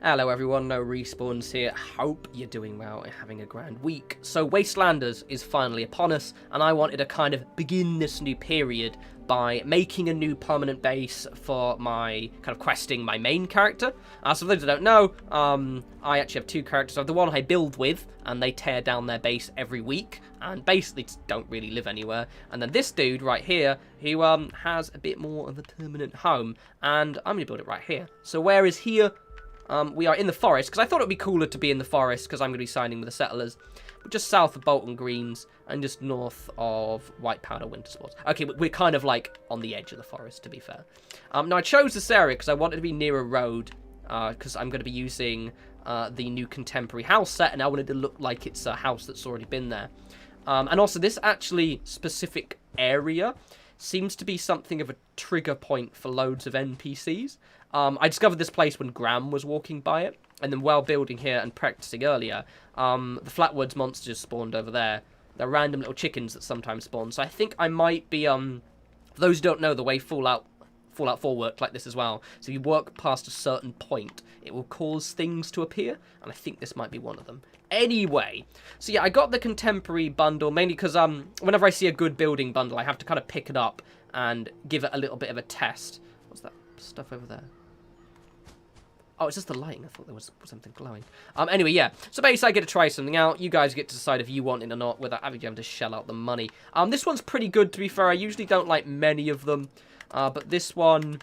Hello everyone, no respawns here. Hope you're doing well and having a grand week. So Wastelanders is finally upon us, and I wanted to kind of begin this new period by making a new permanent base for my kind of questing my main character. So for those that don't know, I actually have two characters. I have the one I build with, and they tear down their base every week, and basically don't really live anywhere. And then this dude right here, who has a bit more of a permanent home, and I'm going to build it right here. So where is here? We are in the forest, because I thought it would be cooler to be in the forest, because I'm going to be signing with the settlers. But just south of Bolton Greens, and just north of White Powder Winter Sports. Okay, we're kind of like on the edge of the forest, to be fair. Now, I chose this area because I wanted to be near a road, because I'm going to be using the new contemporary house set, and I wanted to look like it's a house that's already been there. And also, this actually specific area seems to be something of a trigger point for loads of NPCs. I discovered this place when Graham was walking by it, and then while building here and practicing earlier, the Flatwoods monsters spawned over there. They're random little chickens that sometimes spawn, so I think I might be, for those who don't know, the way Fallout 4 worked like this as well. So if you work past a certain point, it will cause things to appear, and I think this might be one of them. Anyway, so yeah, I got the contemporary bundle, mainly because whenever I see a good building bundle, I have to kind of pick it up and give it a little bit of a test. What's that stuff over there? Oh, it's just the lighting. I thought there was something glowing. Anyway, yeah. So basically, I get to try something out. You guys get to decide if you want it or not without having to shell out the money. This one's pretty good, to be fair. I usually don't like many of them. But this one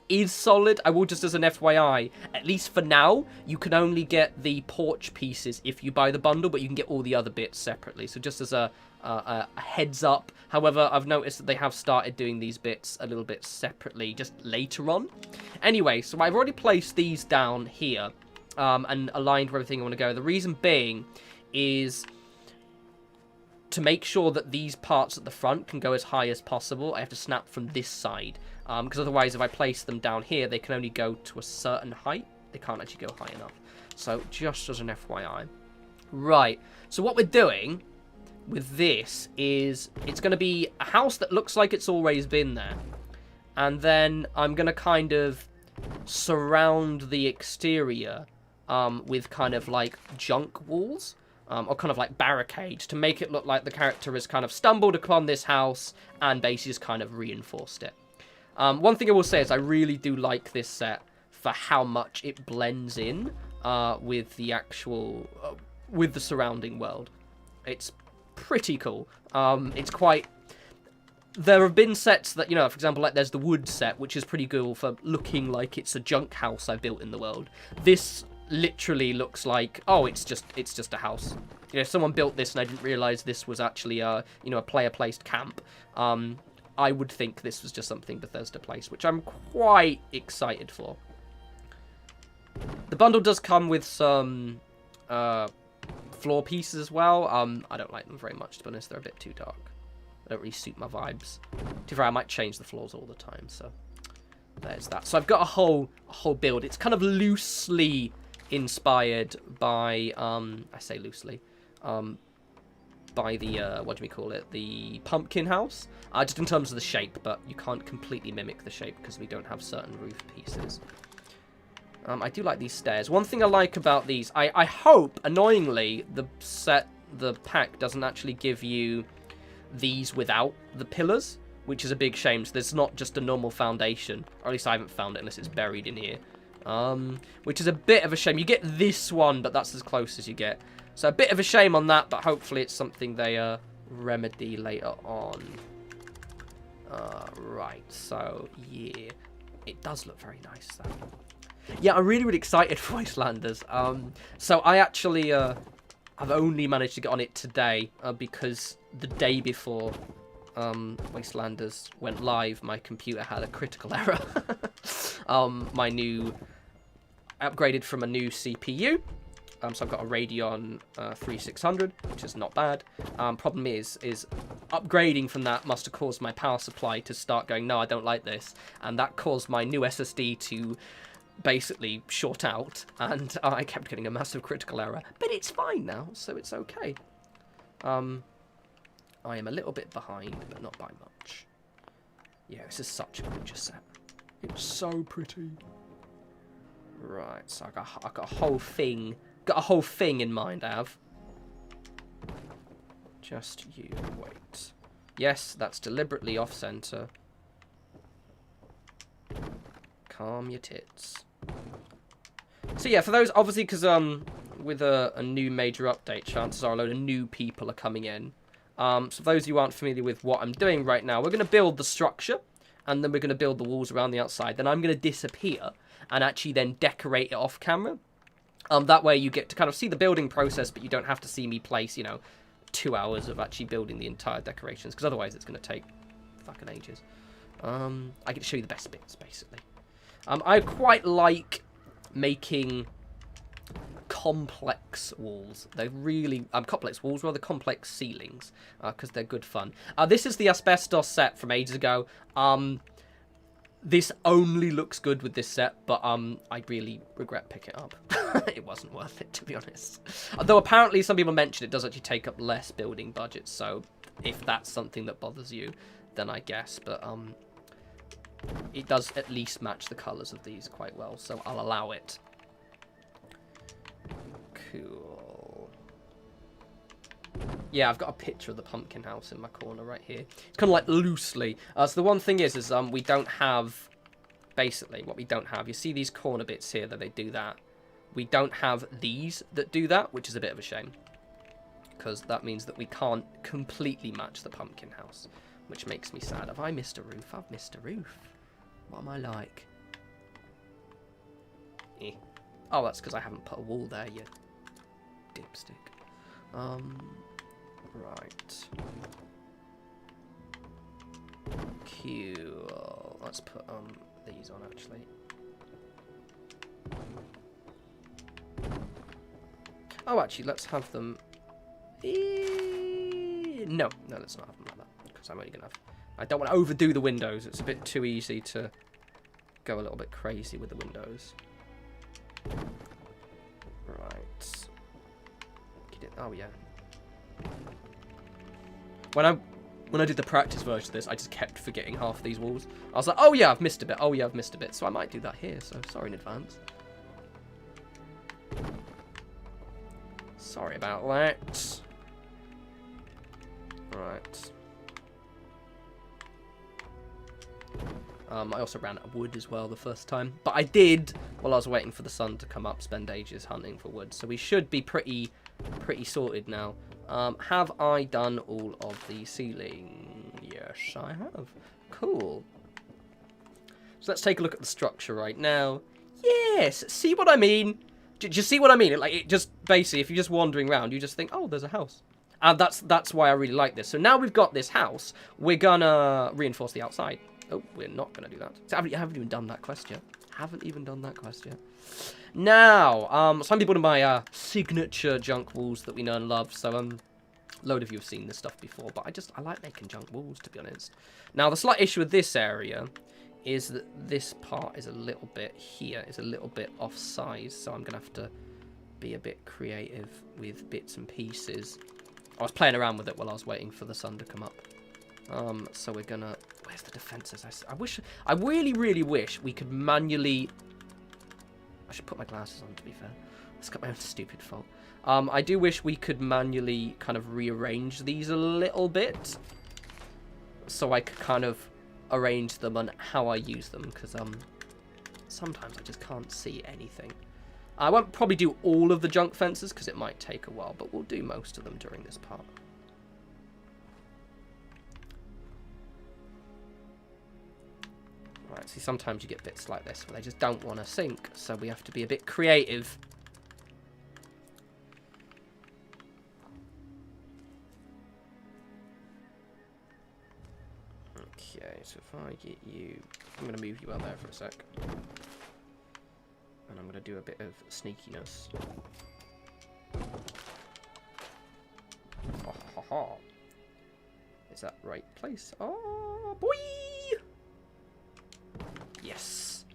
is solid. I will just as an FYI, at least for now, you can only get the porch pieces if you buy the bundle, but you can get all the other bits separately. So just as a heads up. However, I've noticed that they have started doing these bits a little bit separately just later on. Anyway, so I've already placed these down here and aligned where everything I want to go. The reason being is to make sure that these parts at the front can go as high as possible. I have to snap from this side, because otherwise if I place them down here, they can only go to a certain height. They can't actually go high enough. So just as an FYI. Right, so what we're doing with this is it's going to be a house that looks like it's always been there. And then I'm going to kind of surround the exterior with kind of like junk walls. Or kind of like barricades to make it look like the character has kind of stumbled upon this house and basically just kind of reinforced it. One thing I will say is I really do like this set for how much it blends in with the actual, with the surrounding world. It's pretty cool. It's quite... There have been sets that, you know, for example, like there's the wood set, which is pretty cool for looking like it's a junk house I built in the world. This literally looks like, oh, it's just a house. You know, if someone built this and I didn't realize this was actually a, you know, a player-placed camp, I would think this was just something Bethesda placed, which I'm quite excited for. The bundle does come with some floor pieces as well. I don't like them very much, to be honest. They're a bit too dark. They don't really suit my vibes. To be fair, I might change the floors all the time, so there's that. So I've got a whole build. It's kind of loosely inspired by, I say loosely, by the, what do we call it, the pumpkin house, just in terms of the shape, but you can't completely mimic the shape because we don't have certain roof pieces. I do like these stairs. One thing I like about these, I hope, annoyingly, the pack doesn't actually give you these without the pillars, which is a big shame. So there's not just a normal foundation, or at least I haven't found it unless it's buried in here. Which is a bit of a shame. You get this one, but that's as close as you get. So a bit of a shame on that, but hopefully it's something they remedy later on. Right, so yeah. It does look very nice, though. Yeah, I'm really, really excited for Wastelanders. So I actually I've only managed to get on it today because the day before Wastelanders went live, my computer had a critical error. My new... upgraded from a new CPU. So I've got a Radeon 3600, which is not bad. Problem is upgrading from that must have caused my power supply to start going, no, I don't like this. And that caused my new SSD to basically short out. And I kept getting a massive critical error. But it's fine now, so it's okay. I am a little bit behind, but not by much. Yeah, this is such a gorgeous set. It's so pretty. Right, so I got a whole thing. Got a whole thing in mind, I have. Just you wait. Yes, that's deliberately off-center. Calm your tits. So yeah, for those, obviously, because with a new major update, chances are a load of new people are coming in. So for those of you who aren't familiar with what I'm doing right now, we're going to build the structure, and then we're going to build the walls around the outside. Then I'm going to disappear and actually then decorate it off camera. That way you get to kind of see the building process, but you don't have to see me place, you know, 2 hours of actually building the entire decorations, because otherwise it's going to take fucking ages. I can show you the best bits, basically. I quite like making complex walls. They're really complex walls, rather complex ceilings, because they're good fun. This is the asbestos set from ages ago. This only looks good with this set, but I really regret picking it up. It wasn't worth it, to be honest. Though apparently some people mentioned it does actually take up less building budget, so if that's something that bothers you, then I guess. But it does at least match the colours of these quite well, so I'll allow it. Cool. Yeah, I've got a picture of the pumpkin house in my corner right here. It's kind of like loosely. So the one thing is we don't have, basically, what we don't have, you see these corner bits here that they do that. We don't have these that do that, which is a bit of a shame. Because that means that we can't completely match the pumpkin house, which makes me sad. Have I missed a roof? I've missed a roof. What am I like? Eh. Oh, that's because I haven't put a wall there yet. Dipstick. Right. Cool. Let's put these on actually. Oh, actually, let's have them. No, let's not have them like that, because I'm only gonna have. I don't want to overdo the windows. It's a bit too easy to go a little bit crazy with the windows. Right. Oh yeah. When I did the practice version of this, I just kept forgetting half of these walls. I was like, oh yeah, I've missed a bit. Oh yeah, I've missed a bit. So I might do that here. So sorry in advance. Sorry about that. Right. I also ran out of wood as well the first time. But I did, while I was waiting for the sun to come up, spend ages hunting for wood. So we should be pretty sorted now. Have I done all of the ceiling? Yes, I have. Cool. So let's take a look at the structure right now. Yes, see what I mean? Do you see what I mean? Like, it just, basically, if you're just wandering around, you just think, oh, there's a house. And that's why I really like this. So now we've got this house, we're gonna reinforce the outside. Oh, we're not gonna do that. So I haven't even done that quest yet. Haven't even done that quest yet. Now, some people in my signature junk walls that we know and love. So a load of you have seen this stuff before, but I like making junk walls, to be honest. Now, the slight issue with this area is that this part is a little bit here, is a little bit off size, so I'm gonna have to be a bit creative with bits and pieces. I was playing around with it while I was waiting for the sun to come up. So we're gonna, where's the defenses? I really, really wish we could manually, I should put my glasses on, to be fair. It's got my own stupid fault. I do wish we could manually kind of rearrange these a little bit, so I could kind of arrange them on how I use them, because sometimes I just can't see anything. I won't probably do all of the junk fences, because it might take a while, but we'll do most of them during this part. Right, see, sometimes you get bits like this where they just don't want to sync, so we have to be a bit creative. Okay, so if I get you, I'm going to move you out there for a sec. And I'm going to do a bit of sneakiness. Oh, ha, ha. Is that right place? Oh, boy! Yes.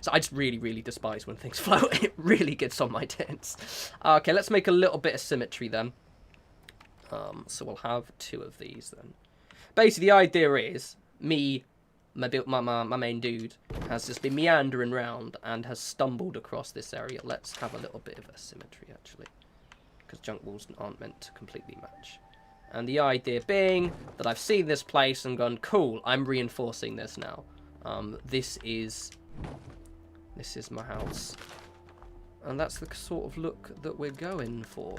So I just really, really despise when things float. It really gets on my tits. Okay, let's make a little bit of symmetry then. So we'll have 2 of these then. Basically, the idea is me my main dude, has just been meandering around and has stumbled across this area. Let's have a little bit of asymmetry, actually, because junk walls aren't meant to completely match. And the idea being that I've seen this place and gone, cool, I'm reinforcing this now. This is my house. And that's the sort of look that we're going for.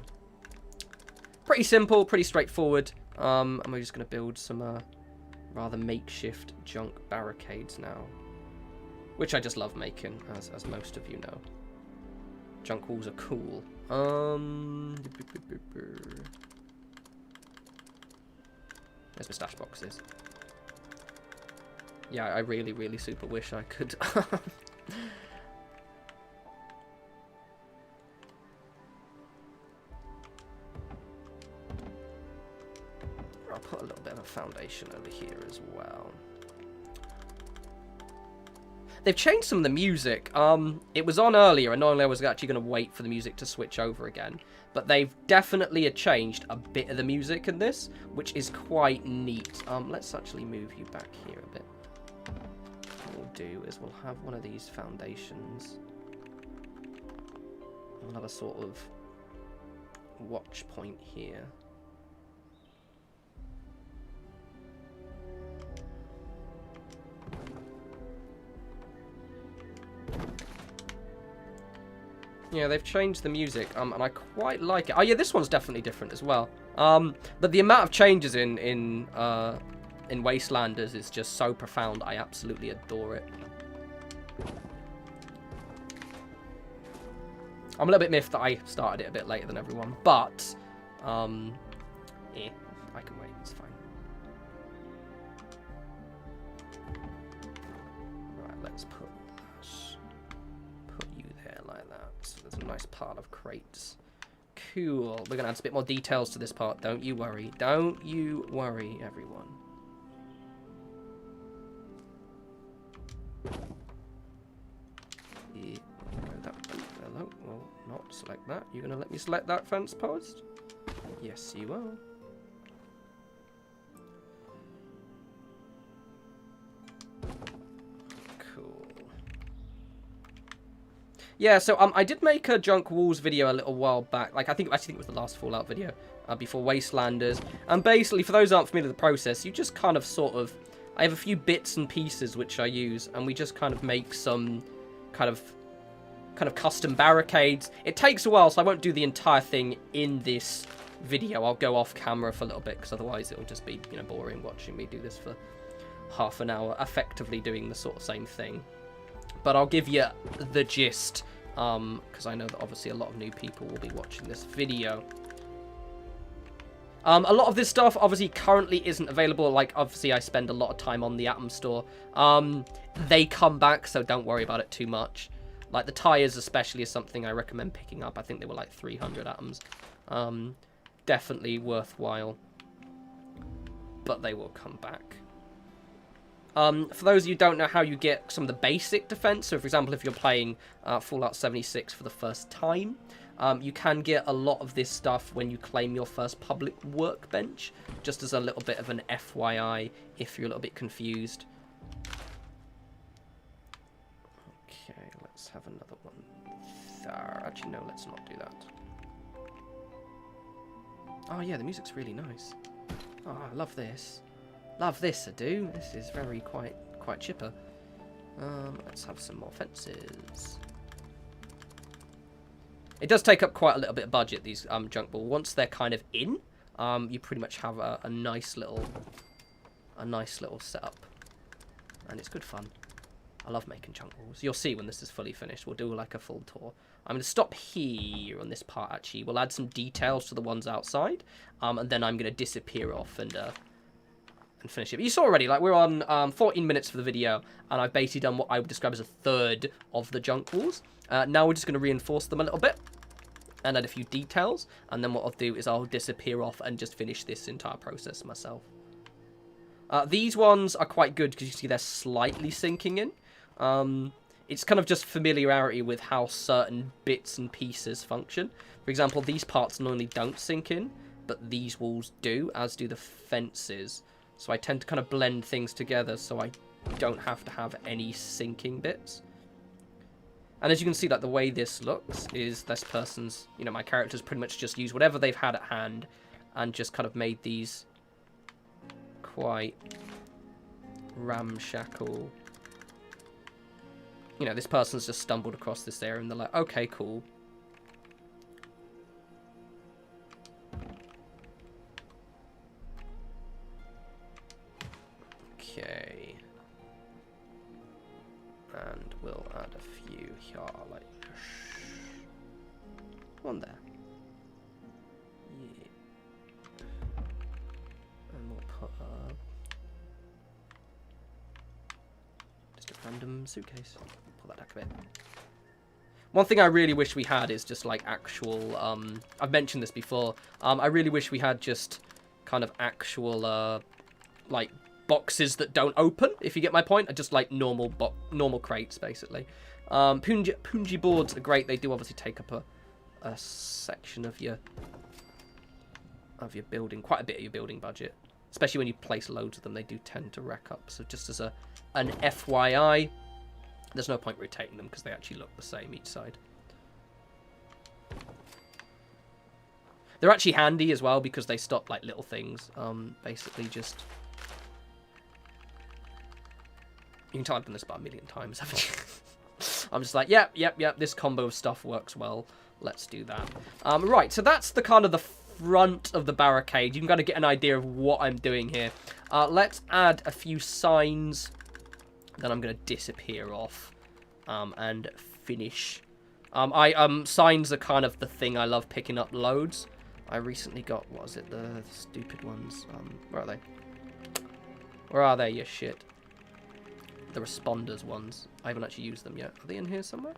Pretty simple, pretty straightforward. And we're just going to build some rather makeshift junk barricades now. Which I just love making, as most of you know. Junk walls are cool. There's my stash boxes. Yeah, I really, really super wish I could. I'll put a little bit of a foundation over here as well. They've changed some of the music. It was on earlier, and normally I was actually going to wait for the music to switch over again. But they've definitely changed a bit of the music in this, which is quite neat. Let's actually move you back here a bit. What we'll do is we'll have one of these foundations. We'll have a sort of watch point here. Yeah, they've changed the music, and I quite like it. Oh yeah, this one's definitely different as well. But the amount of changes in Wastelanders is just so profound. I absolutely adore it. I'm a little bit miffed that I started it a bit later than everyone, but I can wait. It's fine. Right, let's put you there like that. So there's a nice pile of crates. Cool. We're gonna add a bit more details to this part. Don't you worry. Don't you worry, everyone. Yeah. Hello. Well, not select that. You're gonna let me select that fence post? Yes, you are. Yeah, so I did make a junk walls video a little while back. Like I think it was the last Fallout video before Wastelanders. And basically, for those who aren't familiar with the process, you just kind of I have a few bits and pieces which I use, and we just kind of make some kind of custom barricades. It takes a while, so I won't do the entire thing in this video. I'll go off camera for a little bit, because otherwise it'll just be, you know, boring watching me do this for half an hour, effectively doing the sort of same thing. But I'll give you the gist, because I know that obviously a lot of new people will be watching this video. A lot of this stuff obviously currently isn't available. Like, obviously I spend a lot of time on the Atom store. They come back, so don't worry about it too much. Like, the tires especially is something I recommend picking up. I think they were like 300 atoms. Definitely worthwhile. But they will come back. For those of you who don't know how you get some of the basic defense, so for example, if you're playing Fallout 76 for the first time, you can get a lot of this stuff when you claim your first public workbench, just as a little bit of an FYI if you're a little bit confused. Okay, let's have another one there. Actually, no, let's not do that. Oh yeah, the music's really nice. Oh, I love this. Love this, I do. This is very quite chipper. Let's have some more fences. It does take up quite a little bit of budget, these junk ball. Once they're kind of in, you pretty much have a nice little setup, and it's good fun. I love making junk walls. You'll see when this is fully finished. We'll do like a full tour. I'm going to stop here on this part. Actually, we'll add some details to the ones outside, and then I'm going to disappear off and finish it. But you saw already, like, we're on 14 minutes for the video, and I've basically done what I would describe as a third of the junk walls. Now we're just going to reinforce them a little bit and add a few details, and then what I'll do is I'll disappear off and just finish this entire process myself. These ones are quite good because you see they're slightly sinking in. It's kind of just familiarity with how certain bits and pieces function. For example, these parts normally don't sink in, but these walls do, as do the fences. So I tend to kind of blend things together so I You don't have to have any sinking bits. And as you can see, like, the way this looks is this person's, you know, my characters pretty much just use whatever they've had at hand and just kind of made these quite ramshackle. You know, this person's just stumbled across this area and they're like, okay, cool. Okay. And we'll add a few here, like one there. Yeah. And we'll put just a random suitcase. Pull that back a bit. One thing I really wish we had is just like actual, I've mentioned this before, I really wish we had just kind of actual, like, boxes that don't open, if you get my point. Just like normal crates, basically. Punji boards are great. They do obviously take up a section of your building, quite a bit of your building budget. Especially when you place loads of them, they do tend to rack up. So just as an FYI, there's no point rotating them because they actually look the same each side. They're actually handy as well because they stop like little things. Basically just... You can tell I've done this about 1 million times, haven't you? I'm just like, yep, this combo of stuff works well. Let's do that. Right, so that's the kind of the front of the barricade. You can kind of get an idea of what I'm doing here. Let's add a few signs. Then I'm going to disappear off and finish. Signs are kind of the thing I love picking up loads. I recently got, what was it, the stupid ones. Where are they? Where are they, you shit? The responders ones. I haven't actually used them yet. Are they in here somewhere?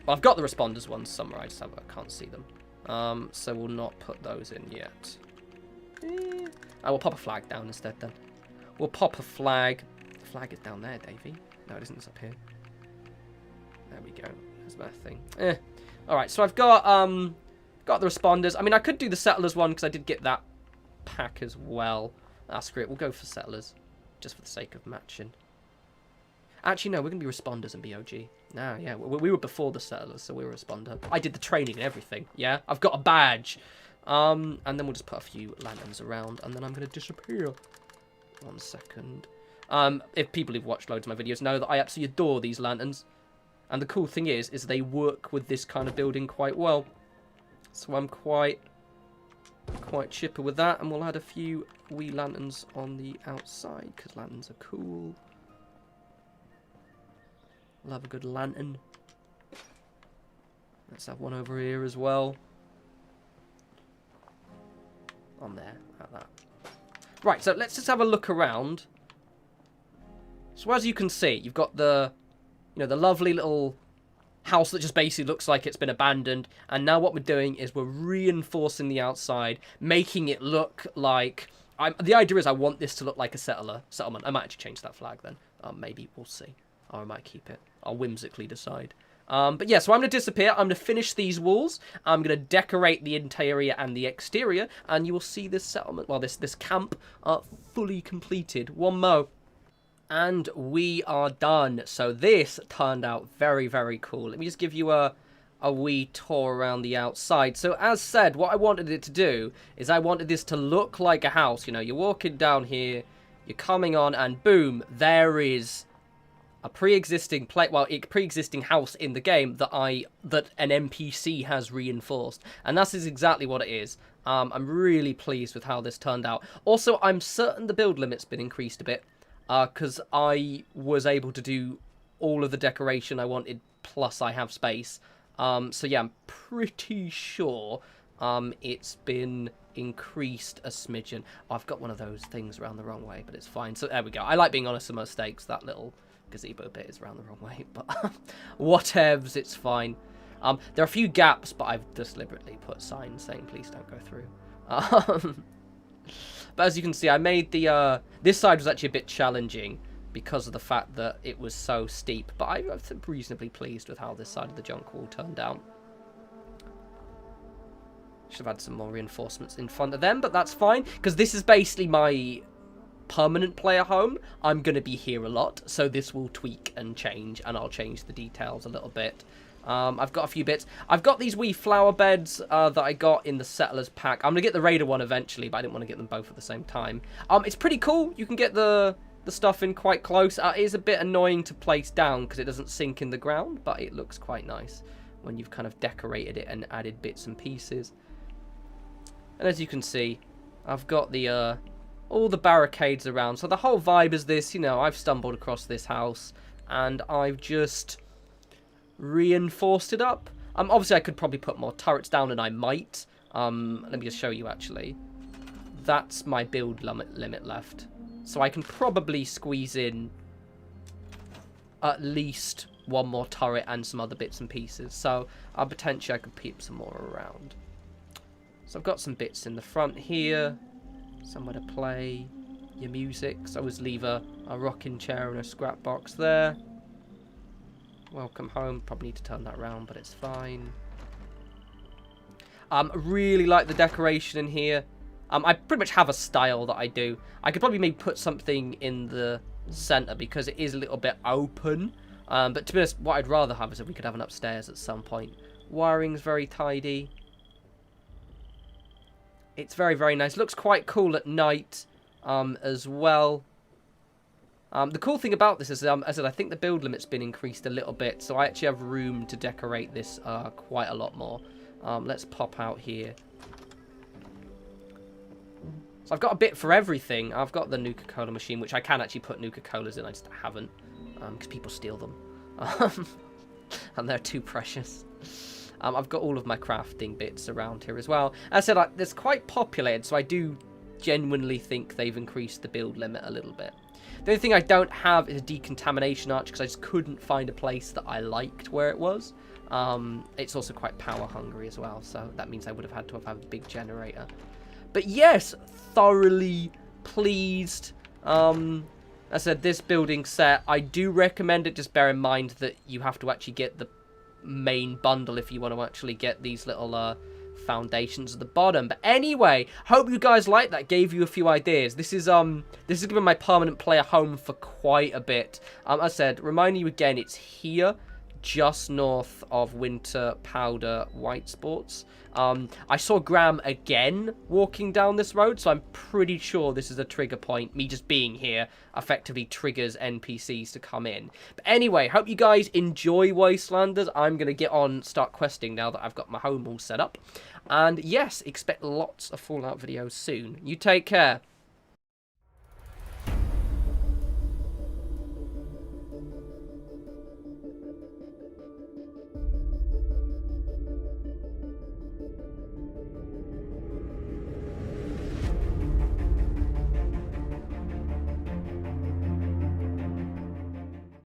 Well, I've got the responders ones somewhere. I can't see them. So we'll not put those in yet. I will pop a flag down instead then. We'll pop a flag. The flag is down there, Davey. No, it isn't. It's up here. There we go. There's my thing. Alright, so I've got the responders. I mean, I could do the settlers one because I did get that pack as well. Screw it. We'll go for settlers. Just for the sake of matching. Actually, no. We're going to be responders and BOG. No, yeah. We were before the settlers, so we were a responder. I did the training and everything. Yeah? I've got a badge. And then we'll just put a few lanterns around, and then I'm going to disappear. 1 second. If people who've watched loads of my videos know that I absolutely adore these lanterns. And the cool thing is they work with this kind of building quite well. So I'm quite chipper with that, and we'll add a few wee lanterns on the outside, because lanterns are cool. We'll have a good lantern. Let's have one over here as well. On there, like that. Right, so let's just have a look around. So as you can see, you've got the, the lovely little house that just basically looks like it's been abandoned. And now what we're doing is we're reinforcing the outside, making it look like... the idea is I want this to look like a settlement. I might actually change that flag then. Maybe, we'll see. Or I might keep it. I'll whimsically decide. But yeah, so I'm going to disappear. I'm going to finish these walls. I'm going to decorate the interior and the exterior. And you will see this settlement, well, this camp fully completed. One mo. And we are done. So this turned out very, very cool. Let me just give you a wee tour around the outside. So as said, what I wanted it to do is I wanted this to look like a house. You're walking down here, you're coming on, and boom, there is a pre-existing pre-existing house in the game that an NPC has reinforced, and that is exactly what it is. I'm really pleased with how this turned out. Also, I'm certain the build limit's been increased a bit, because I was able to do all of the decoration I wanted, plus I have space. So yeah, I'm pretty sure it's been increased a smidgen. Oh, I've got one of those things around the wrong way, but it's fine. So there we go. I like being honest with my mistakes. That little gazebo bit is around the wrong way, but whatevs, it's fine. There are a few gaps, but I've deliberately put signs saying please don't go through. But as you can see, I made the this side was actually a bit challenging because of the fact that it was so steep, but I'm reasonably pleased with how this side of the junk wall turned out. Should have had some more reinforcements in front of them, but that's fine, because this is basically my permanent player home. I'm going to be here a lot, so this will tweak and change, and I'll change the details a little bit. I've got a few bits. I've got these wee flower beds that I got in the Settlers pack. I'm going to get the Raider one eventually, but I didn't want to get them both at the same time. It's pretty cool. You can get the stuff in quite close. It is a bit annoying to place down because it doesn't sink in the ground, but it looks quite nice when you've kind of decorated it and added bits and pieces. And as you can see, I've got the all the barricades around. So the whole vibe is this, you know, I've stumbled across this house and I've just reinforced it up. Obviously I could probably put more turrets down, and I might. Let me just show you actually. That's my build limit left. So I can probably squeeze in at least one more turret and some other bits and pieces. So potentially I could keep some more around. So I've got some bits in the front here. Somewhere to play your music. So I always leave a rocking chair and a scrap box there. Welcome home. Probably need to turn that around, but it's fine. Really like the decoration in here. I pretty much have a style that I do. I could probably maybe put something in the center because it is a little bit open. But to be honest, what I'd rather have is if we could have an upstairs at some point. Wiring's very tidy. It's very, very nice. Looks quite cool at night as well. The cool thing about this is, as I said, I think the build limit's been increased a little bit. So I actually have room to decorate this quite a lot more. Let's pop out here. So I've got a bit for everything. I've got the Nuka-Cola machine, which I can actually put Nuka-Colas in. I just haven't, because people steal them. And they're too precious. I've got all of my crafting bits around here as well. As I said, it's quite populated, so I do genuinely think they've increased the build limit a little bit. The only thing I don't have is a decontamination arch, because I just couldn't find a place that I liked where it was. It's also quite power hungry as well, so that means I would have had to have had a big generator. But yes, thoroughly pleased. As I said, this building set, I do recommend it. Just bear in mind that you have to actually get the main bundle if you want to actually get these little foundations at the bottom. But anyway, hope you guys liked that. Gave you a few ideas. This is giving my permanent player home for quite a bit. As I said, remind you again, it's here, just north of Winter Powder White Sports. I saw Graham again walking down this road, so I'm pretty sure this is a trigger point. Me just being here effectively triggers NPCs to come in. But anyway, hope you guys enjoy Wastelanders. I'm going to get on, start questing now that I've got my home all set up. And yes, expect lots of Fallout videos soon. You take care.